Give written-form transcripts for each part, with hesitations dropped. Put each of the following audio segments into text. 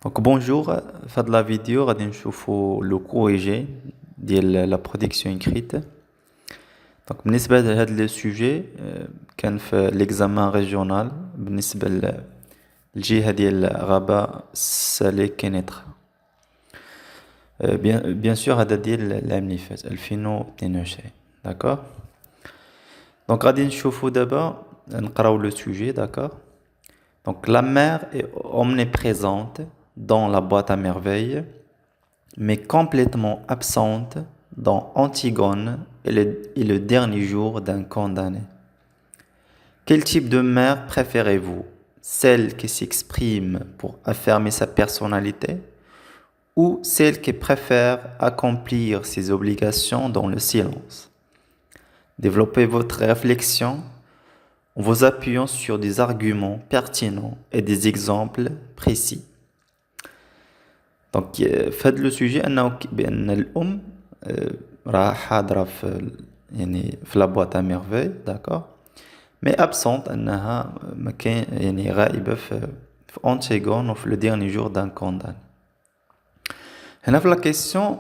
Donc bonjour, في la vidéo غادي نشوفوا le corrigé ديال la production écrite. Donc بالنسبة لهذا السوجي كان في l'examen régional بالنسبة للجهة ديال غابة سالي كينيتر. bien sûr هذا ديال العام اللي فات 2022. D'accord. Donc غادي نشوفوا دابا نقراو le sujet, d'accord. Donc la mer est omniprésente dans la boîte à merveilles, mais complètement absente dans Antigone et le dernier jour d'un condamné. Quel type de mère préférez-vous? Celle qui s'exprime pour affirmer sa personnalité ou celle qui préfère accomplir ses obligations dans le silence? Développez votre réflexion en vous appuyant sur des arguments pertinents et des exemples précis. Donc فهاد لو سوجي انه بان الام راه حاضره في لا بواط ا ميرفي داكور مي ابسونت انها ما كاين يعني غائبه في اونتيغون وفي لو ديرني جور دان كوندان. هنا في لا كيسيون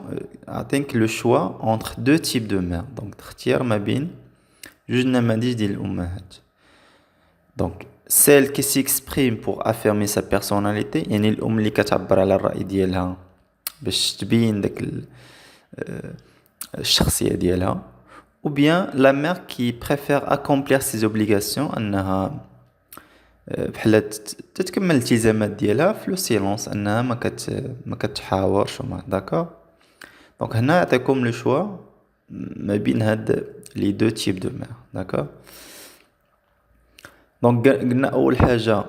عطينك لو شوا اونتر دو تيب دو مير دونك تختار ما بين جوج نماذج ديال الامهات. دونك celle qui s'exprime pour affirmer sa personnalité يعني الأم اللي كتعبر على الرأي ديالها باش تبين داك الشخصية ديالها ou bien la mère qui préfère accomplir ses obligations أنها بحال تتكمل الالتزامات ديالها في لو سيلونس أنها ما كتحاورش وما داكور. دونك هنا يعطيكم لو شوا ما بين هاد لي دو تيب دو مير داكور. دونك قلنا اول حاجه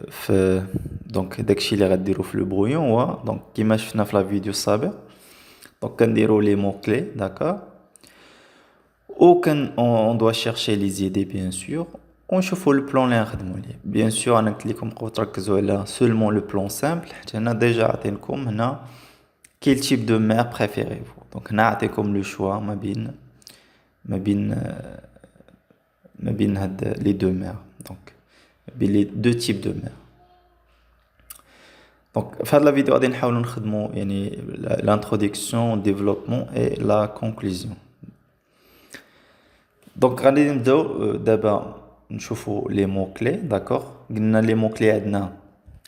في دونك داكشي اللي غديروا في لو برويون هو دونك كيما شفنا في لا فيديو السابق دونك كنديروا لي مو كلي داكور او كان اون دوا شيرشي لي زيدي بيان سور ونشوفوا لو بلان اللي نخدموا ليه. بيان سور انا قلت لكم بقاو تركزوا على سولمون لو بلان سامبل حيت هنا ديجا عطينكم هنا كيل تيب دو مير بريفيري فو. دونك هنا عطيكم لو شوا ما بين هاد لي دو مير دونك بين لي دو تيب دو مير. دونك في هاد لا فيديو غادي نحاولوا نخدموا يعني لانتروداكسيون ديفلوبمون اي لا كونكلوزيون. دونك غادي نبداو دابا نشوفوا لي مو كلي داكور. قلنا لي مو كلي عندنا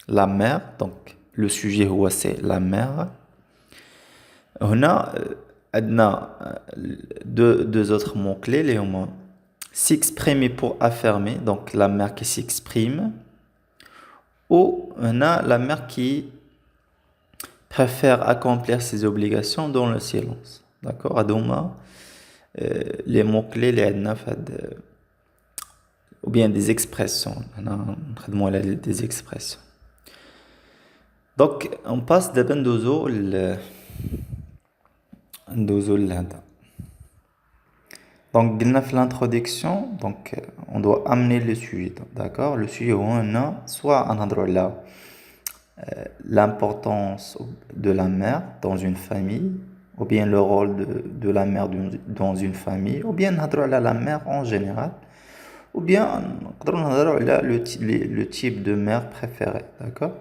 لا مير دونك لو سوجي هو سي لا مير. هنا عندنا deux autres mots clés اللي هما s'exprimer pour affirmer, donc la mère qui s'exprime, ou la mère qui préfère accomplir ses obligations dans le silence. D'accord? Adoma, les mots-clés, ou bien des expressions. Des expressions. Donc, on passe de Bendozo l'Inde. Donc, dans l'introduction, donc, on doit amener le sujet, d'accord? Le sujet où on a soit un endroit là, l'importance de la mère dans une famille, ou bien le rôle de la mère dans une famille, ou bien la mère en général, ou bien le type de mère préféré, d'accord?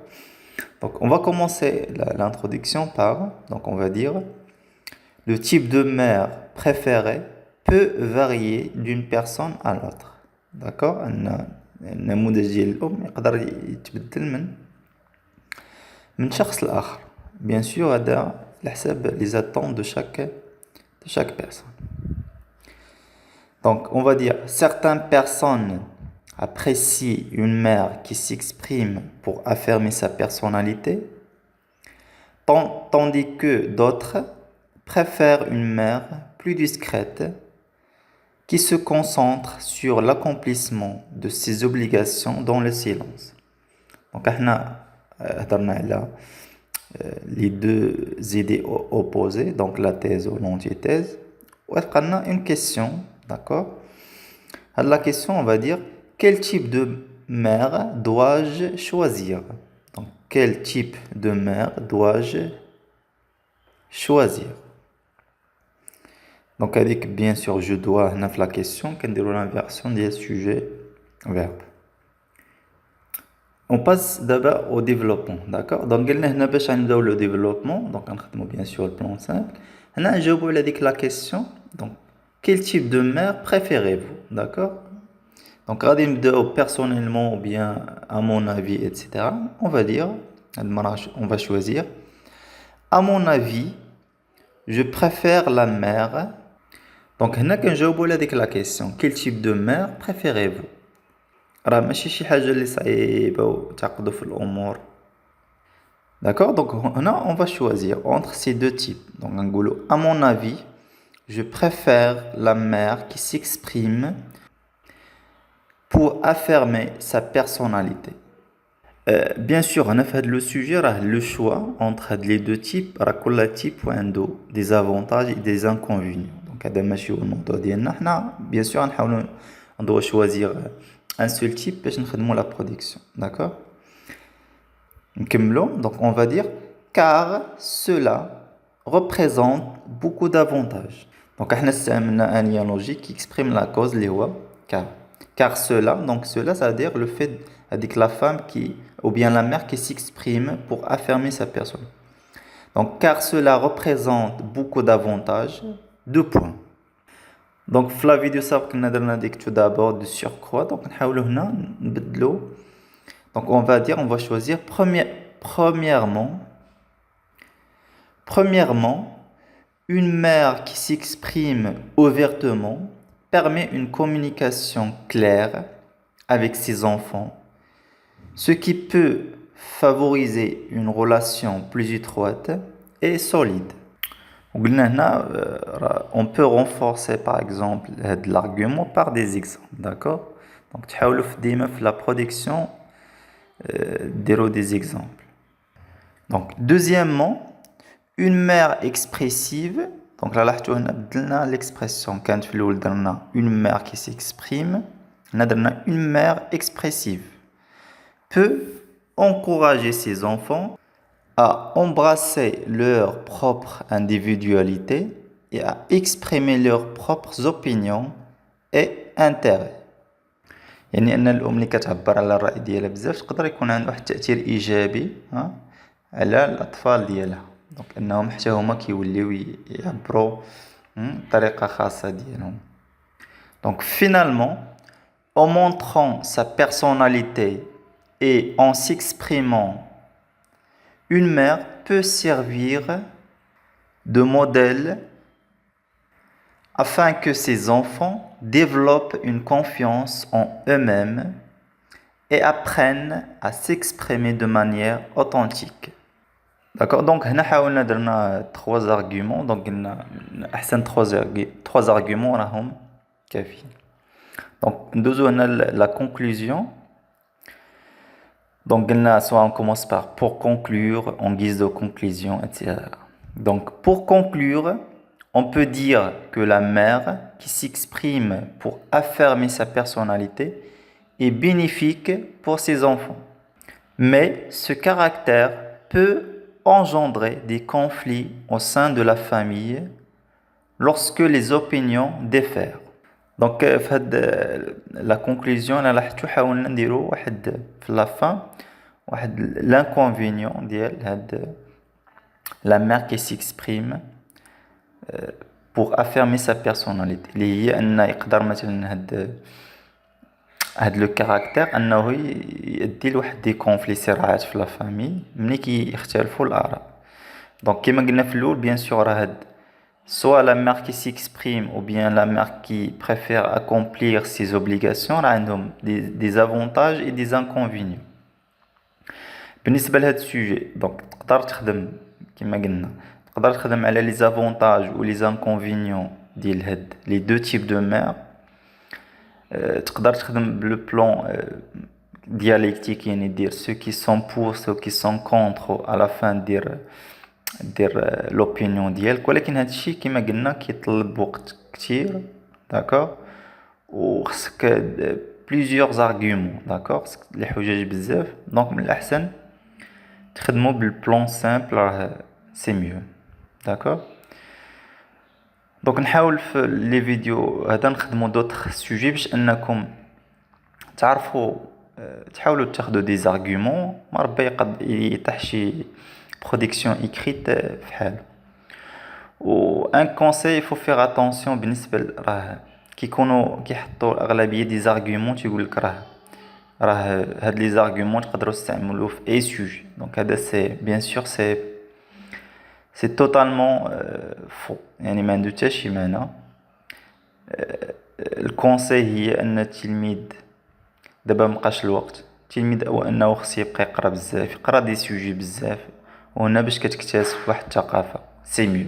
Donc, on va commencer l'introduction par, donc on va dire, le type de mère préféré peut varier d'une personne à l'autre. D'accord? النموذج ديال الأم يقدر يتبدل من شخص لآخر. Bien sûr هذا على حساب les attentes de chaque personne. Donc on va dire certaines personnes apprécient une mère qui s'exprime pour affirmer sa personnalité, tandis que d'autres préfèrent une mère plus discrète qui se concentre sur l'accomplissement de ses obligations dans le silence. Donc, on a les deux idées opposées, donc la thèse ou l'antithèse. On a une question, d'accord? La question, on va dire, quel type de mère dois-je choisir? Donc, quel type de mère dois-je choisir? Donc avec bien sûr je dois la question qu'on déroule l'inversion des sujets verbe. On passe d'abord au développement, d'accord? Donc, قلنا هنا باش نبداو le développement, donc نخدمو bien sûr le plan simple. هنا نجاوبو على ديك la question. Donc, quel type de mère préférez-vous, d'accord? Donc, غادي نبداو personnellement ou bien à mon avis, etc. On va dire, on va choisir. À mon avis, je préfère la mère. Donc, هنا كنجاوبو على ديك la question. Quel type de mère préférez-vous? راه ماشي شي حاجة اللي صعيبة وتعقدوا في الأمور. D'accord? Donc, là, on va choisir entre ces deux types. Donc, Angulo, à mon avis, je préfère la mère qui s'exprime pour affirmer sa personnalité. Bien sûr, on a fait le sujet, le choix entre les deux types, كل type عنده des avantages et des inconvénients. Donc, هذا ماشي هو الموضوع ديالنا. حنا bien sûr on doit choisir un seul type باش نخدموا la production. D'accord? Donc, on va dire car cela représente beaucoup d'avantages. Donc, on a un lien logique qui exprime la cause, les car. Car cela, donc cela, ça veut dire le fait avec la femme qui, ou bien la mère qui s'exprime pour affirmer sa personne. Donc, car cela représente beaucoup d'avantages, 2 points. Donc, la vidéo, ça va tout d'abord de surcroît. Donc, donc, on va dire, on va choisir premièrement, une mère qui s'exprime ouvertement permet une communication claire avec ses enfants, ce qui peut favoriser une relation plus étroite et solide. On peut renforcer par exemple l'argument par des exemples, d'accord? Donc, la production des exemples. Donc, deuxièmement, une mère expressive. Donc là, l'expression quand une mère qui s'exprime, une mère expressive peut encourager ses enfants à embrasser leur propre individualité et à exprimer leurs propres opinions et intérêts. يعني ان الام اللي كتعبر على الراي ديالها بزاف تقدر يكون عنده واحد التاثير ايجابي على الاطفال ديالها. دونك انهم حتى هما كيوليو يعبروا بطريقه خاصه ديالهم. Donc finalement, en montrant sa personnalité et en s'exprimant, une mère peut servir de modèle afin que ses enfants développent une confiance en eux-mêmes et apprennent à s'exprimer de manière authentique. D'accord? Donc, on a 3 arguments. Donc, on a 3 arguments. Donc, on a la conclusion. Donc, soit on commence par pour conclure, en guise de conclusion, etc. Donc, pour conclure, on peut dire que la mère qui s'exprime pour affirmer sa personnalité est bénéfique pour ses enfants. Mais ce caractère peut engendrer des conflits au sein de la famille lorsque les opinions diffèrent. Donc, la conclusion, on a la fin, l'inconvénient de la mère qui s'exprime pour affirmer sa personnalité. اللي هي أن يقدر مثلا هاد لو كاركتير أنه يؤدي لواحد دي كونفلي صراعات في لا فامي ملي كيختلفوا الآراء. دونك كيما قلنا في الأول بيان سور هاد soit la mère qui s'exprime ou bien la mère qui préfère accomplir ses obligations راه عندهم des avantages et des inconvénients. بالنسبة لهاد السوجي دونك تقدر تخدم كيما قلنا تقدر تخدم على les avantages ou les inconvénients ديال هاد les deux types de mères. تقدر تخدم بلو بلان ديالكتيك يعني دير ceux qui sont pour ceux qui sont contre à la fin دير l'opinion ديالك ولكن هاد الشيء كما قلنا كيطلب وقت كتير داكور وخصك plusieurs arguments داكور لي حجج بزاف دونك من الأحسن تخدموا بالبلان سامبل راه سي ميو داكور. دونك نحاول في لي فيديو هذا نخدموا دوطخ سوجي باش انكم تعرفوا تحاولوا تاخدوا دي زارغومون، ما ربي يقد يطيح شي برودكسيون ايكريت في حاله. و ان كونساي يفو فيغ اتونسيون بالنسبه راه كيكونوا كيحطوا الاغلبيه دي زارغومون تيقول لك راه هاد لي زارغومون تقدروا تستعملوه في اي سوجي. دونك هذا سي بيان سور سي توتالمون فو، يعني ما عنده حتى شي معنى. الكونساي هي ان التلميذ دابا مبقاش الوقت، التلميذ هو انه خص يبقى يقرا بزاف، يقرا دي سوجي بزاف، وهنا باش كتكتسب واحد الثقافه سي ميو.